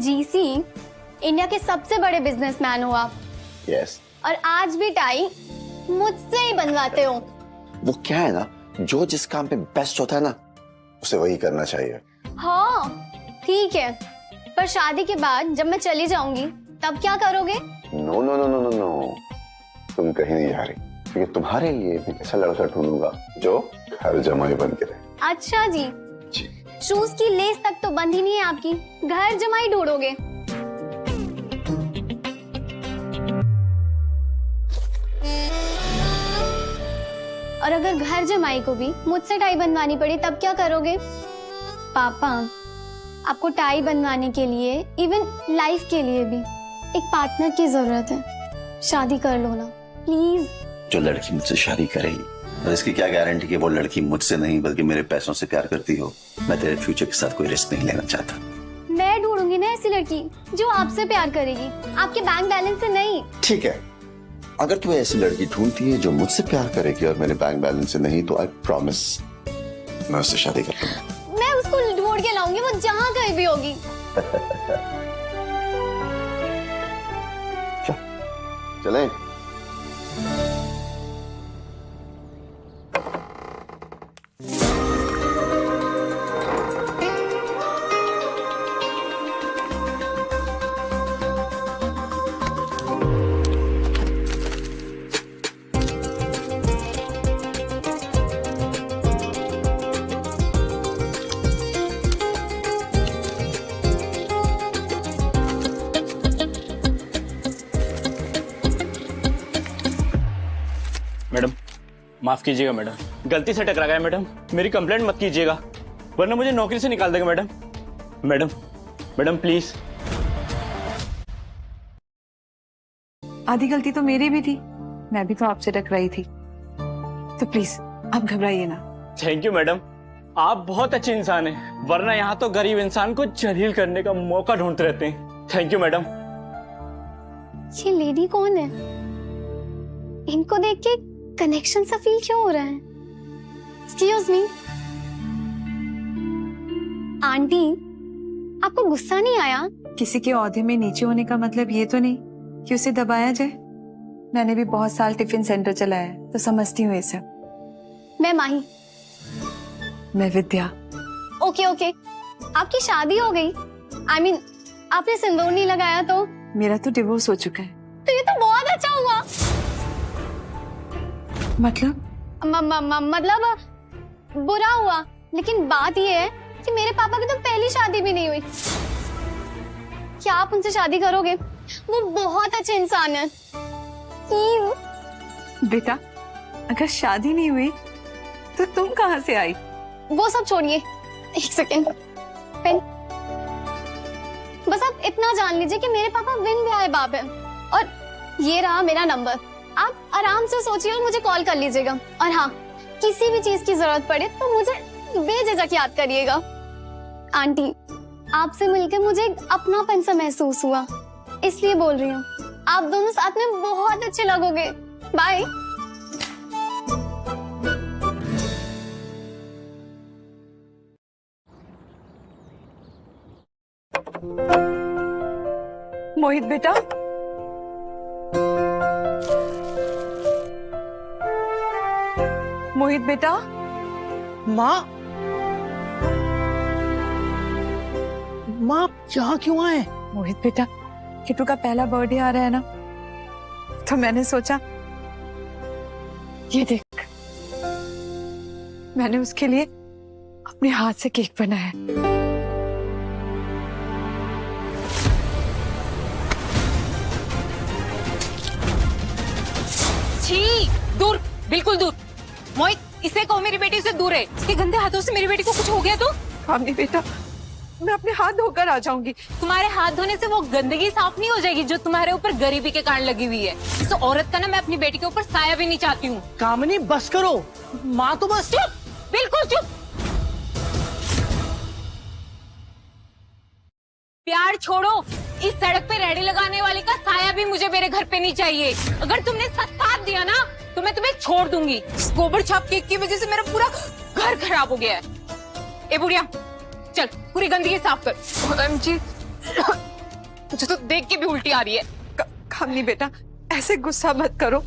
GC, India के सबसे बड़े बिजनेसमैन हो आप। यस। और आज भी टाई मुझसे ही बनवाते हो। वो क्या है ना, जो जिस काम पे बेस्ट होता है ना, उसे वही करना चाहिए। हाँ ठीक है, पर शादी के बाद जब मैं चली जाऊंगी तब क्या करोगे? No no no no no no, तुम कहीं नहीं जा रही, क्योंकि तुम्हारे लिए मैं ऐसा लड़का ढूंढूंगा जो घर जमाई बन के रहे। अच्छा जी, शूज की लेस तक तो बंद ही नहीं है आपकी, घर जमाई ढूंढोगे? और अगर घर जमाई को भी मुझसे टाई बनवानी पड़ी तब क्या करोगे? पापा, आपको टाई बनवाने के लिए, इवन लाइफ के लिए भी एक पार्टनर की जरूरत है। शादी कर लो ना प्लीज। जो लड़की मुझसे शादी करेगी, और इसकी क्या गारंटी कि वो लड़की मुझसे नहीं बल्कि मेरे पैसों से प्यार करती हो। मैं तेरे फ्यूचर के साथ कोई रिस्क नहीं लेना चाहता। मैं ढूंढूंगी ना ऐसी लड़की जो आपसे प्यार करेगी, आपके बैंक बैलेंस से नहीं। ठीक है, अगर तू ऐसी लड़की ढूंढती है जो मुझसे प्यार करेगी और मेरे बैंक बैलेंस से नहीं, तो आई प्रॉमिस मैं उससे शादी कर लूंगा। मैं उसको ढूंढ के लाऊंगी, वो जहाँ कहीं भी होगी। चलें? मैडम माफ कीजिएगा मैडम, गलती से टकरा गया मैडम, मेरी कंप्लेंट मत कीजिएगा वरना मुझे नौकरी से निकाल देगा मैडम। Madam madam please. आधी गलती तो मेरी भी थी, मैं भी तो आपसे टकराई थी, तो प्लीज आप घबराइए ना। थैंक यू मैडम, आप बहुत अच्छे इंसान हैं, वरना यहाँ तो गरीब इंसान को जलील करने का मौका ढूंढते रहते हैं। Thank you madam. ये लेडी कौन है? इनको देख के कनेक्शन सा फील क्यों हो रहा है? एक्सक्यूज मी आंटी, आपको गुस्सा नहीं आया? किसी के औहदे में नीचे होने का मतलब ये तो नहीं कि उसे दबाया जाए। मैंने भी बहुत साल टिफिन सेंटर चलाया है, तो समझती हूँ ये सब। मैं माही। मैं विद्या। ओके ओके, आपकी शादी हो गई? I mean, आपने सिंदूर नहीं लगाया तो? मेरा तो डिवोर्स हो चुका है। तो ये तो बहुत अच्छा हुआ। मतलब? मतलब बुरा हुआ, लेकिन बात ये है कि मेरे पापा की तो पहली शादी भी नहीं हुई। क्या आप उनसे शादी करोगे? वो बहुत अच्छे इंसान है। बेटा, अगर शादी नहीं हुई तो तुम कहाँ से आई? वो सब छोड़िए, एक सेकेंड पेन। बस आप इतना जान लीजिए कि मेरे पापा बिन ब्याहे बाप है, और ये रहा मेरा नंबर। आप आराम से सोचिए और मुझे कॉल कर लीजिएगा। और हाँ, किसी भी चीज की जरूरत पड़े तो मुझे बेझिझक याद करिएगा। आंटी, आपसे मिलकर मुझे एक अपनापन सा महसूस हुआ, इसलिए बोल रही हूँ। आप दोनों साथ में बहुत अच्छे लगोगे। बाय। मोहित बेटा, मोहित बेटा। माँ, माँ यहाँ क्यों आए? मोहित बेटा, किट्टू का पहला बर्थडे आ रहा है ना, तो मैंने सोचा, ये देख, मैंने उसके लिए अपने हाथ से केक बनाया है। छी, दूर, बिल्कुल दूर। मोहित, इसे कहो मेरी बेटी से दूर है। इसके गंदे हाथों से मेरी बेटी को कुछ हो गया तो? नहीं बेटा, मैं अपने हाथ धोकर आ जाऊंगी। तुम्हारे हाथ धोने से वो गंदगी साफ नहीं हो जाएगी जो तुम्हारे ऊपर गरीबी के कारण लगी हुई है। इस औरत का ना मैं अपनी बेटी के ऊपर साया भी नहीं चाहती हूँ। कामिनी बस करो, माँ तो बस। चुप, बिल्कुल चुप। प्यार छोड़ो, इस सड़क पे रेडी लगाने वाले का साया भी मुझे मेरे घर पे नहीं चाहिए। अगर तुमने साथ दिया ना तो मैं तुम्हें छोड़ दूंगी। इस गोबर छाप केक की वजह से मेरा पूरा घर खराब हो गया है। ए बुढ़िया, चल पूरी गंदगी साफ कर। OMG, मुझे तो देख के भी उल्टी आ रही है। कामनी बेटा, ऐसे गुस्सा मत करो।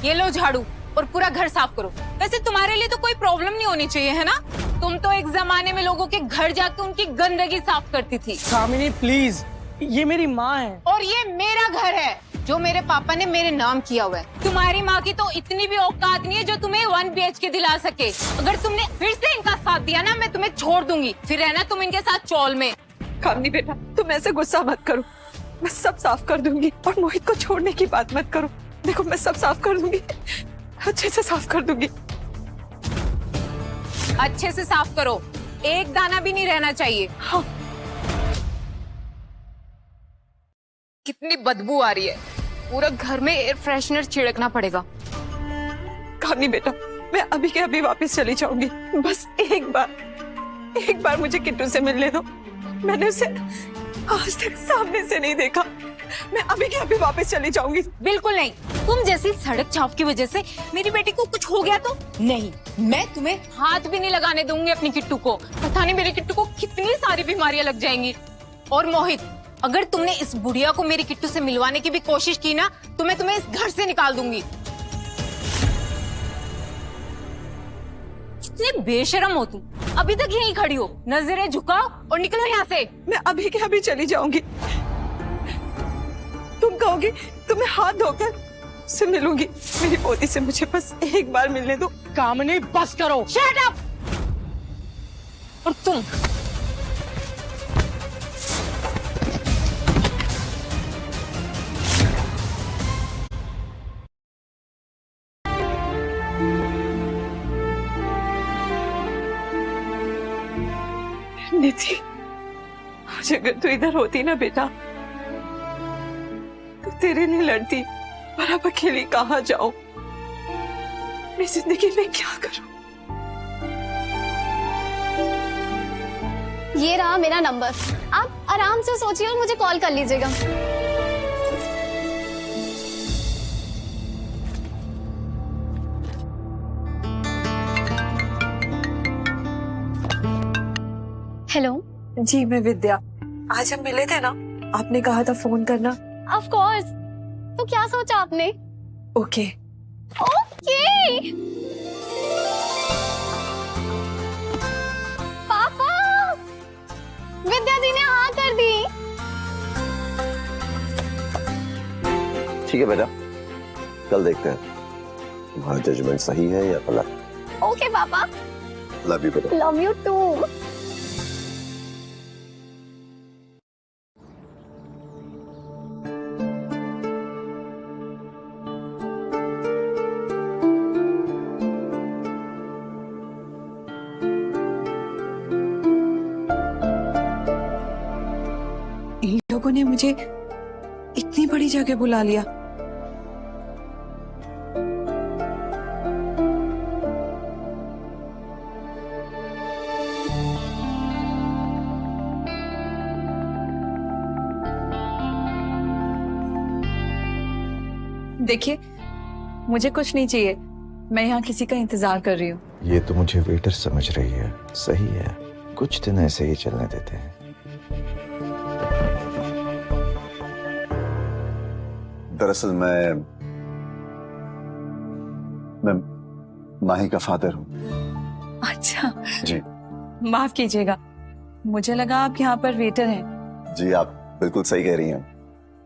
ये लो झाड़ू और पूरा घर साफ करो। वैसे तुम्हारे लिए तो कोई प्रॉब्लम नहीं होनी चाहिए, है ना? तुम तो एक जमाने में लोगों के घर जाके उनकी गंदगी साफ करती थी। कामिनी प्लीज, ये मेरी माँ है। और ये मेरा घर है जो मेरे पापा ने मेरे नाम किया हुआ है। तुम्हारी माँ की तो इतनी भी औकात नहीं है जो तुम्हें 1 BHK दिला सके। अगर तुमने फिर से इनका साथ दिया ना, मैं तुम्हें छोड़ दूंगी। फिर रहना तुम इनके साथ चौल में। कामनी बेटा, तुम ऐसे गुस्सा मत करो, मैं सब साफ कर दूंगी। और मोहित को छोड़ने की बात मत करो। देखो मैं सब साफ कर दूंगी, अच्छे से साफ कर दूंगी। अच्छे से साफ करो, एक दाना भी नहीं रहना चाहिए। हाँ। कितनी बदबू आ रही है, पूरा घर में एयर फ्रेशनर छिड़कना पड़ेगा। कामनी बेटा, मैं अभी के अभी वापस चली जाऊंगी। बस एक बार मुझे किट्टू से मिलने दो। मैंने उसे आज तक सामने से नहीं देखा। मैं अभी के अभी वापस चली जाऊंगी। बिल्कुल नहीं। तुम जैसी सड़क छाप की वजह से मेरी बेटी को कुछ हो गया तो नहीं, मैं तुम्हें हाथ भी नहीं लगाने दूंगी अपनी किट्टू को। पता नहीं मेरी किट्टू को कितनी सारी बीमारियां लग जाएंगी। और मोहित, अगर तुमने इस बुढ़िया को मेरी किट्टू से मिलवाने की भी कोशिश की ना, तो मैं तुम्हें इस घर से निकाल दूंगी। कितने बेशरम हो तुम, अभी तक यहीं खड़ी हो। नजरें झुकाओ और निकलो यहाँ से। मैं अभी के अभी चली जाऊंगी। तुम कहोगी तो मैं हाथ धोकर से मिलूंगी। मेरी पोती से मुझे बस एक बार मिलने दो। कामिनी बस करो। Shut up. और तुम निधि, आज अगर तू इधर होती ना बेटा, तो तेरे लिए लड़ती। पर अब अकेली कहाँ जाऊं? अपनी जिंदगी में क्या करूं? ये रहा मेरा नंबर, आप आराम से सोचिए और मुझे कॉल कर लीजिएगा। हेलो। जी मैं विद्या। आज हम मिले थे ना, आपने कहा था फोन करना। Of course. तो क्या सोचा आपने? ओके। ओके। पापा, विद्या जी ने हाँ कर दी। ठीक है बेटा, कल देखते हैं तुम्हारा जजमेंट सही है या गलत। ओके पापा। लव यू बेटा। Love you too. इन लोगों ने मुझे इतनी बड़ी जगह बुला लिया। देखिए, मुझे कुछ नहीं चाहिए। मैं यहाँ किसी का इंतजार कर रही हूँ। ये तो मुझे वेटर समझ रही है। सही है, कुछ दिन ऐसे ही चलने देते हैं। दरअसल मैं माही का फादर हूँ। अच्छा जी। माफ कीजिएगा, मुझे लगा आप यहाँ पर वेटर हैं। जी आप बिल्कुल सही कह रही हैं,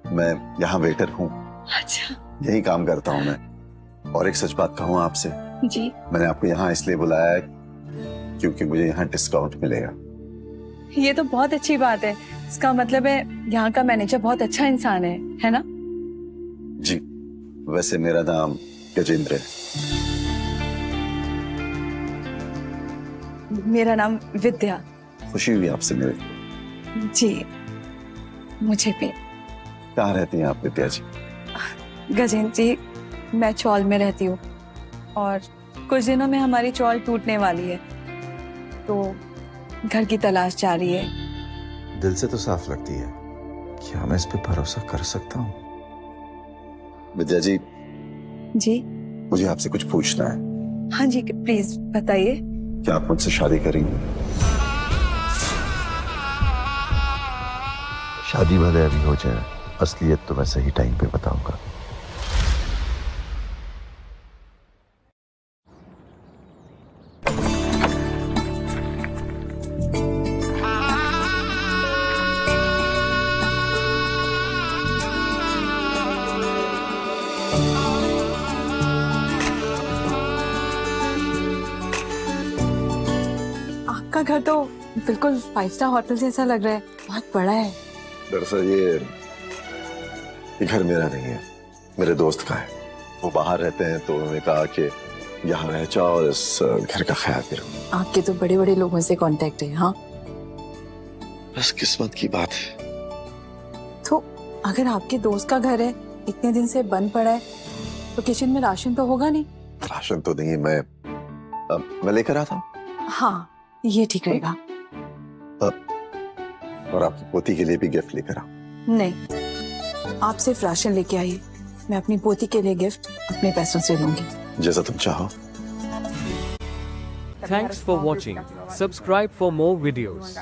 मैं यहाँ वेटर हूँ। अच्छा। यही काम करता हूँ मैं। और एक सच बात कहूँ आपसे, जी। मैंने आपको यहाँ इसलिए बुलाया है क्योंकि मुझे यहाँ डिस्काउंट मिलेगा। ये तो बहुत अच्छी बात है। इसका मतलब है यहाँ का मैनेजर बहुत अच्छा इंसान है ना? जी, वैसे मेरा नाम गजेंद्र है। मेरा नाम विद्या। खुशी हुई आपसे मिलकर। जी मुझे भी। कहाँ रहती हैं आप विद्या जी? गजेंद्र जी, मैं चौल में रहती हूँ और कुछ दिनों में हमारी चौल टूटने वाली है, तो घर की तलाश जारी है। दिल से तो साफ लगती है। क्या मैं इस पे भरोसा कर सकता हूँ? विद्या जी, जी मुझे आपसे कुछ पूछना है। हाँ जी, प्लीज बताइए। क्या आप मुझसे शादी करेंगी? शादी भले अभी हो जाए, असलियत तो मैं सही टाइम पे बताऊंगा। आपका घर तो बिल्कुल 5 स्टार होटल जैसा लग रहा है, बहुत बड़ा है। दरअसल ये घर मेरा नहीं है, मेरे दोस्त का है। वो बाहर रहते हैं तो उन्होंने कहा कि यहाँ रह जाओ और इस घर का ख्याल करो। आपके तो बड़े बड़े लोगों से कांटेक्ट है। हाँ, बस किस्मत की बात है। तो अगर आपके दोस्त का घर है, इतने दिन से बंद पड़ा है, तो किचन में राशन तो होगा नहीं? राशन तो नहीं, मैं लेकर आता हूँ। हाँ, ये ठीक रहेगा। और आपकी पोती के लिए भी गिफ्ट लेकर आओ। नहीं, आप सिर्फ राशन लेके आइए, मैं अपनी पोती के लिए गिफ्ट अपने पैसों से लूंगी। जैसा तुम चाहो। Thanks for watching. Subscribe for more videos.